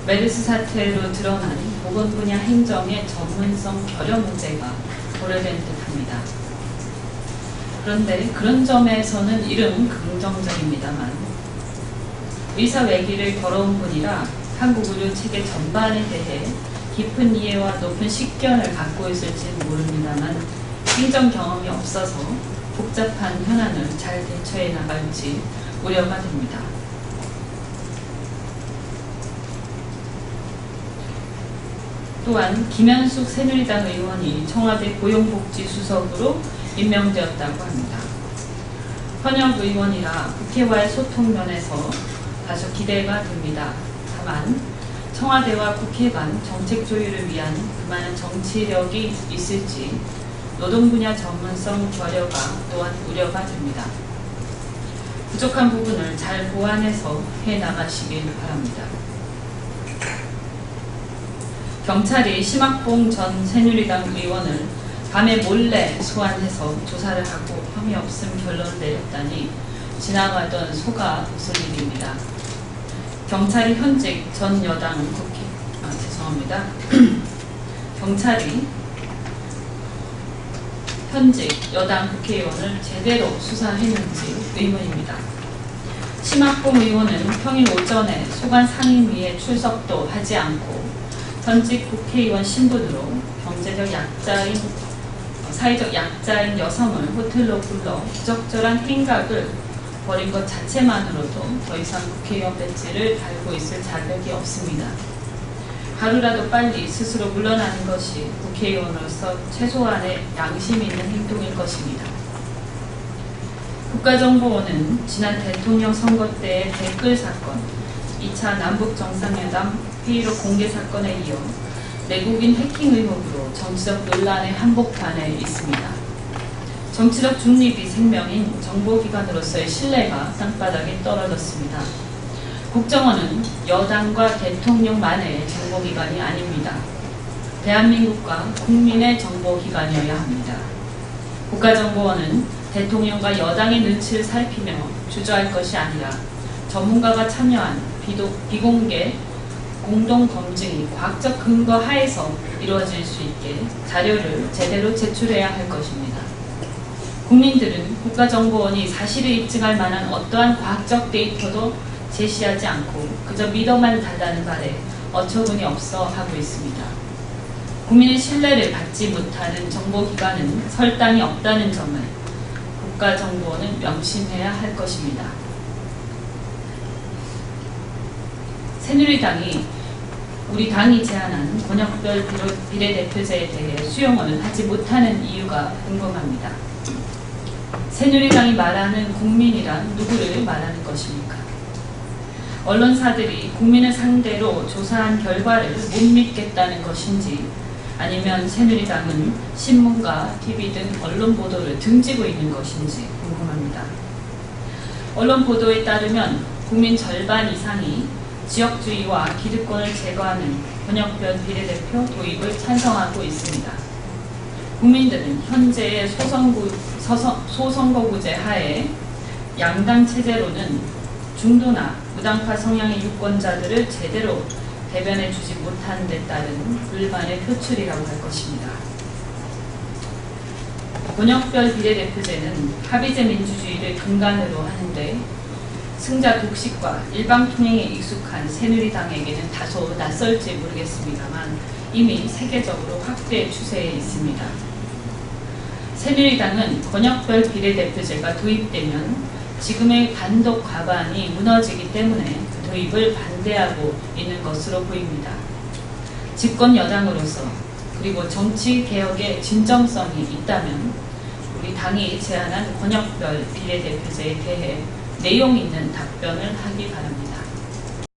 메르스 사태로 드러난 보건 분야 행정의 전문성 결여 문제가 고려된 듯합니다. 그런데 그런 점에서는 이름 긍정적입니다만 의사 외기를 걸어온 분이라 한국 의료 체계 전반에 대해 깊은 이해와 높은 식견을 갖고 있을지는 모릅니다만 행정 경험이 없어서 복잡한 현안을 잘 대처해 나갈지 우려가 됩니다. 또한 김현숙 새누리당 의원이 청와대 고용복지수석으로 임명되었다고 합니다. 현역 의원이라 국회와의 소통 면에서 다소 기대가 됩니다. 다만 청와대와 국회 간 정책 조율을 위한 그만한 정치력이 있을지 노동 분야 전문성 결여가 또한 우려가 됩니다. 부족한 부분을 잘 보완해서 해나가시길 바랍니다. 경찰이 심학봉 전 새누리당 의원을 밤에 몰래 소환해서 조사를 하고 혐의 없음 결론을 내렸다니 지나가던 소가 웃을 일입니다. 경찰이 현직 전 여당 경찰이 현직 여당 국회의원을 제대로 수사했는지 의문입니다. 심학봉 의원은 평일 오전에 소관 상임위에 출석도 하지 않고 현직 국회의원 신분으로 사회적 약자인 여성을 호텔로 불러 부적절한 행각을 벌인 것 자체만으로도 더 이상 국회의원 배지를 달고 있을 자격이 없습니다. 하루라도 빨리 스스로 물러나는 것이 국회의원으로서 최소한의 양심 있는 행동일 것입니다. 국가정보원은 지난 대통령 선거 때의 댓글 사건, 2차 남북정상회담 회의로 공개 사건에 이어 내국인 해킹 의혹으로 정치적 논란의 한복판에 있습니다. 정치적 중립이 생명인 정보기관으로서의 신뢰가 땅바닥에 떨어졌습니다. 국정원은 여당과 대통령만의 정보기관이 아닙니다. 대한민국과 국민의 정보기관이어야 합니다. 국가정보원은 대통령과 여당의 눈치를 살피며 주저할 것이 아니라 전문가가 참여한 비공개 공동검증이 과학적 근거 하에서 이루어질 수 있게 자료를 제대로 제출해야 할 것입니다. 국민들은 국가정보원이 사실을 입증할 만한 어떠한 과학적 데이터도 제시하지 않고 그저 믿어만 달라는 말에 어처구니 없어 하고 있습니다. 국민의 신뢰를 받지 못하는 정보기관은 설당이 없다는 점을 국가정보원은 명심해야 할 것입니다. 새누리당이 우리 당이 제안한 권역별 비례대표제에 대해 수용을 하지 못하는 이유가 궁금합니다. 새누리당이 말하는 국민이란 누구를 말하는 것입니까? 언론사들이 국민을 상대로 조사한 결과를 못 믿겠다는 것인지 아니면 새누리당은 신문과 TV 등 언론 보도를 등지고 있는 것인지 궁금합니다. 언론 보도에 따르면 국민 절반 이상이 지역주의와 기득권을 제거하는 권역별 비례대표 도입을 찬성하고 있습니다. 국민들은 현재의 소선거구제 하에 양당 체제로는 중도나 무당파 성향의 유권자들을 제대로 대변해 주지 못하는 데 따른 불만의 표출이라고 할 것입니다. 권역별 비례대표제는 합의제 민주주의를 근간으로 하는데 승자 독식과 일방통행에 익숙한 새누리당에게는 다소 낯설지 모르겠습니다만 이미 세계적으로 확대 추세에 있습니다. 새누리당은 권역별 비례대표제가 도입되면 지금의 단독 과반이 무너지기 때문에 그 도입을 반대하고 있는 것으로 보입니다. 집권 여당으로서 그리고 정치개혁의 진정성이 있다면 우리 당이 제안한 권역별 비례대표제에 대해 내용 있는 답변을 하기 바랍니다.